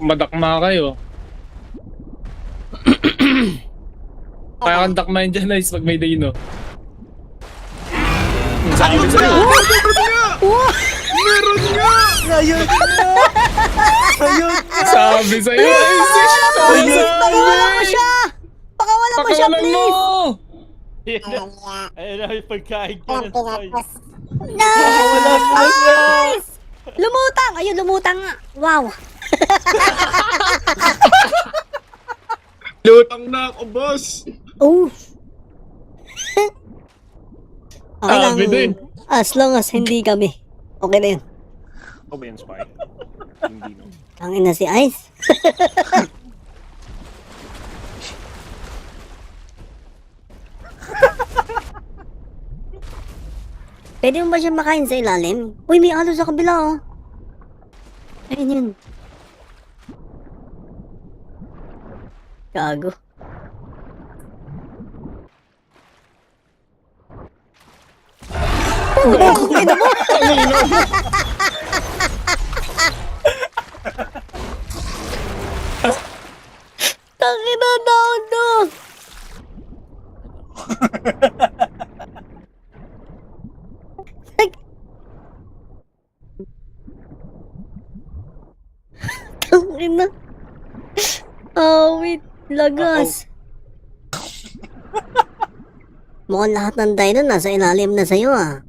madakma kayo. Kaya kang dakmain dyan, Ice, pag may dino. Sabi sa'yo. Meron nga! Ngayon nga! Ngayon nga! Sabi sa'yo, Ice. Pakawalan mo siya! Pakawalan mo siya, Pakawalan mo! please! Ayun na yung pagkain ko ng soy. Nice! Lumutang! Ayun, lumutang nga. Wow! Lutang na ako, boss! Oh! Okay lang. Sabi din. As long as hindi kami. Okay na yun. Ako ba yan, Spy? Hindi, no? Ang ina si Ice. Pwede mo ba siya makain sa ilalim? Uy, may alo sa kabila, oh. Ayun yun. Gago. Tangina down to. Tangina. Oh, wait. Lagas. Mukhang lahat ng dino nasa ilalim na sa'yo, ah.